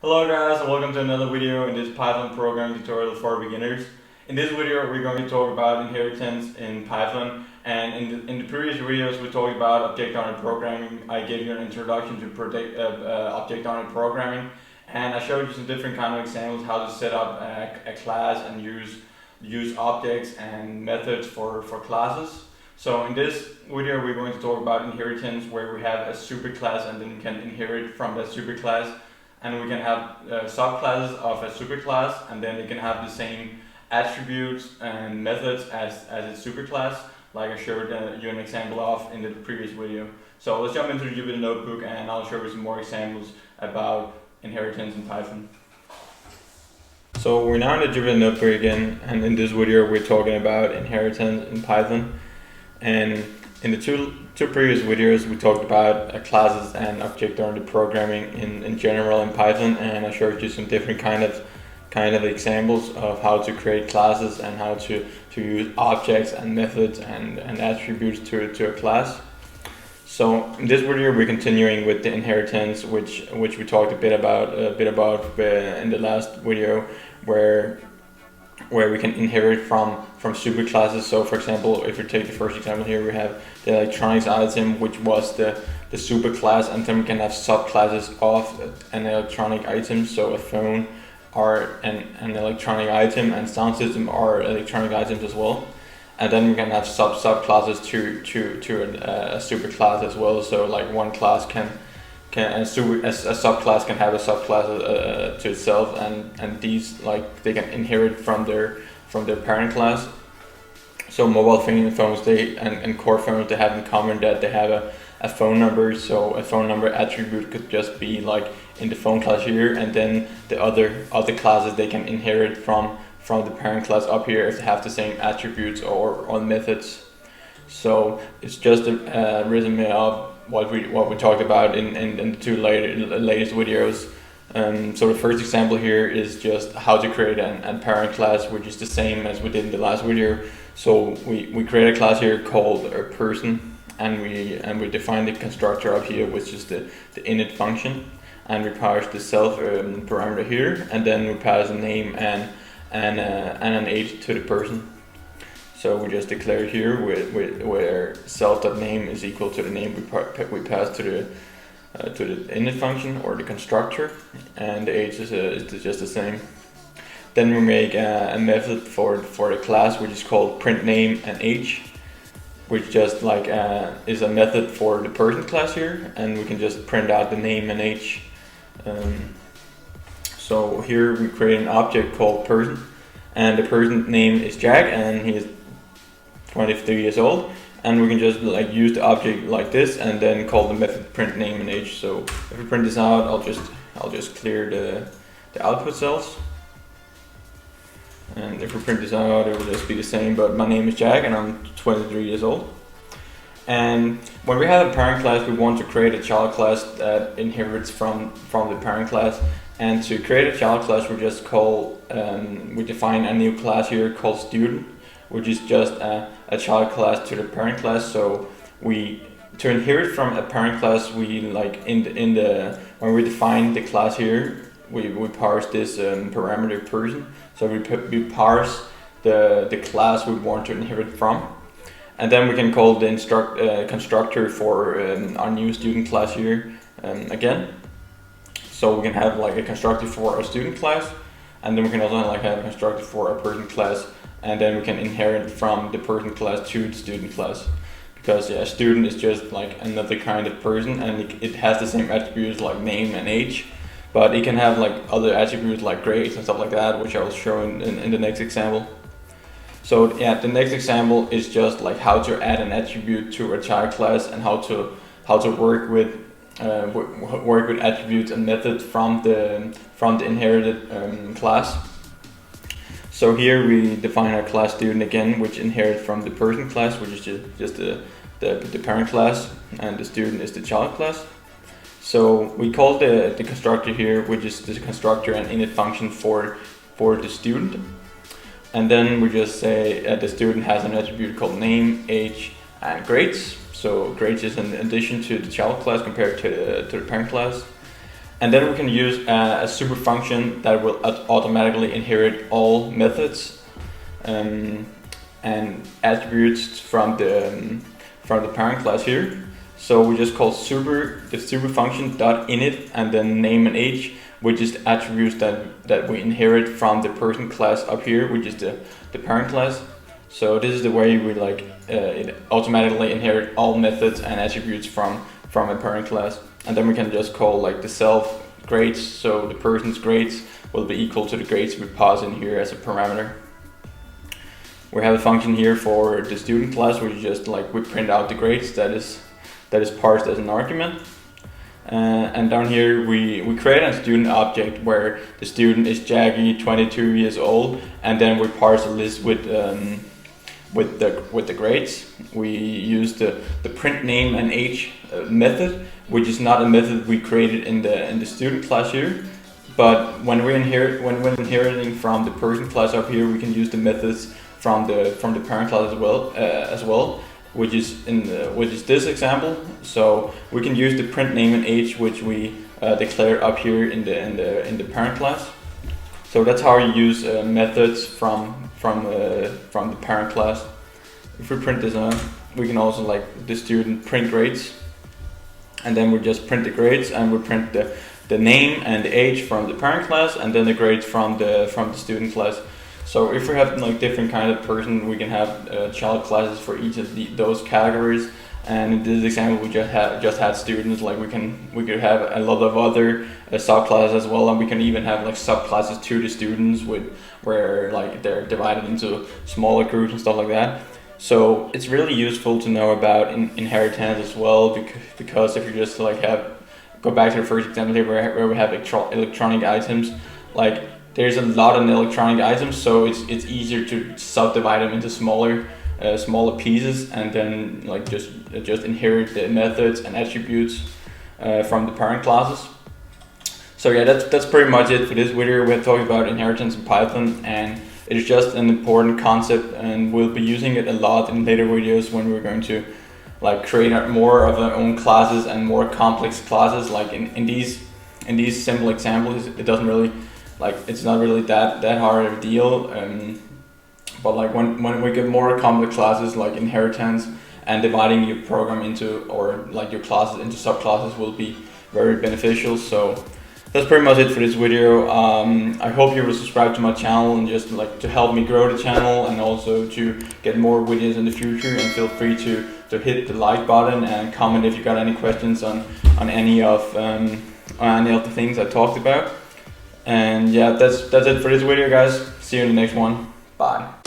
Hello guys and welcome to another video in this Python programming tutorial for beginners. In this video we're going to talk about inheritance in Python, and in the previous videos we talked about object-oriented programming. I gave you an introduction to object-oriented programming, and I showed you some different kind of examples how to set up a class and use objects and methods for classes. So in this video we're going to talk about inheritance, where we have a superclass and then we can inherit from that superclass. And we can have subclasses of a superclass, and then it can have the same attributes and methods as its superclass, like I showed you an example of in the previous video. So let's jump into the Jupyter notebook and I'll show you some more examples about inheritance in Python. So we're now in the Jupyter notebook again, and in this video we're talking about inheritance in Python. And in the two previous videos we talked about classes and object-oriented programming in general in Python, and I showed you some different kind of examples of how to create classes and how to use objects and methods and attributes to a class. So in this video we're continuing with the inheritance, which we talked a bit about in the last video, where we can inherit from superclasses. So for example, if we take the first example here, we have the electronics item, which was the superclass, and then we can have subclasses of an electronic item. So a phone are an electronic item, and sound system are electronic items as well. And then we can have subclasses to a superclass as well. So like one class a subclass can have a subclass to itself, and these, like, they can inherit from their parent class. So mobile phones and core phones, they have in common that they have a phone number. So a phone number attribute could just be like in the phone class here, and then the other classes they can inherit from the parent class up here if they have the same attributes or methods. So it's just a resume of what we talked about in the two latest videos. So the first example here is just how to create a parent class, which is the same as we did in the last video. So we create a class here called a person, and we define the constructor up here, which is the init function, and we pass the self parameter here, and then we pass a name and an age to the person. So we just declare here where self.name is equal to the name we pass to the init function or the constructor, and the age is just the same. Then we make a method for the class, which is called print name and age, which just like is a method for the person class here, and we can just print out the name and age. So here we create an object called person, and the person name is Jack, and he is 23 years old, and we can just like use the object like this and then call the method print name and age. So if we print this out, I'll just clear the output cells, and if we print this out it will just be the same, but my name is Jack and I'm 23 years old. And when we have a parent class, we want to create a child class that inherits from the parent class. And to create a child class, we just we define a new class here called student, which is just a child class to the parent class. So to inherit from a parent class, we like when we define the class here, we parse this parameter person. So we parse the class we want to inherit from, and then we can call the constructor for our new student class here again. So we can have like a constructor for a student class, and then we can also like have a constructor for a person class, and then we can inherit from the person class to the student class, because a student is just like another kind of person, and it has the same attributes like name and age, but it can have like other attributes like grades and stuff like that, which I will show in the next example. So yeah, the next example is just like how to add an attribute to a child class, and how to work with attributes and methods from the inherited class. So here we define our class student again, which inherits from the person class, which is just the parent class, and the student is the child class. So we call the constructor here, which is the constructor and init function for the student, and then we just say the student has an attribute called name, age, and grades. So grades is an addition to the child class compared to the parent class. And then we can use a super function that will automatically inherit all methods and attributes from the parent class here. So we just call the super function .init and then name and age, which is the attributes that we inherit from the person class up here, which is the parent class. So this is the way we it automatically inherit all methods and attributes from a parent class. And then we can just call the self grades, so the person's grades will be equal to the grades we pass in here as a parameter. We have a function here for the student class, which is just we print out the grades that is parsed as an argument. And down here we create a student object where the student is Jackie, 22 years old, and then we parse a list with the grades. We use the print name and age method, which is not a method we created in the student class here. But when we're inheriting from the person class up here, we can use the methods from the parent class as well, which is this example. So we can use the print name and age, which we declared up here in the parent class. So that's how you use methods from the parent class. If we print this on, we can also the student print grades, and then we just print the grades, and we print the name and the age from the parent class, and then the grades from the student class. So if we have different kind of person, we can have child classes for each of those categories. And in this example, we just had students. We could have a lot of other subclasses as well, and we can even have subclasses to the students where they're divided into smaller groups and stuff like that. So it's really useful to know about inheritance as well, because if you just go back to the first example here where we have electronic items, there's a lot of electronic items, so it's easier to subdivide them into smaller pieces, and then just inherit the methods and attributes from the parent classes. So yeah, that's pretty much it for this video. We're talking about inheritance in Python, and it is just an important concept, and we'll be using it a lot in later videos when we're going to create more of our own classes and more complex classes. In these simple examples, it doesn't really it's not really that hard of a deal. But when we get more complex classes like inheritance, and dividing your program into, or your classes into subclasses, will be very beneficial. So that's pretty much it for this video. I hope you will subscribe to my channel, and just to help me grow the channel, and also to get more videos in the future. And feel free to hit the like button and comment if you got any questions on any of the things I talked about. And yeah, that's it for this video, guys. See you in the next one. Bye.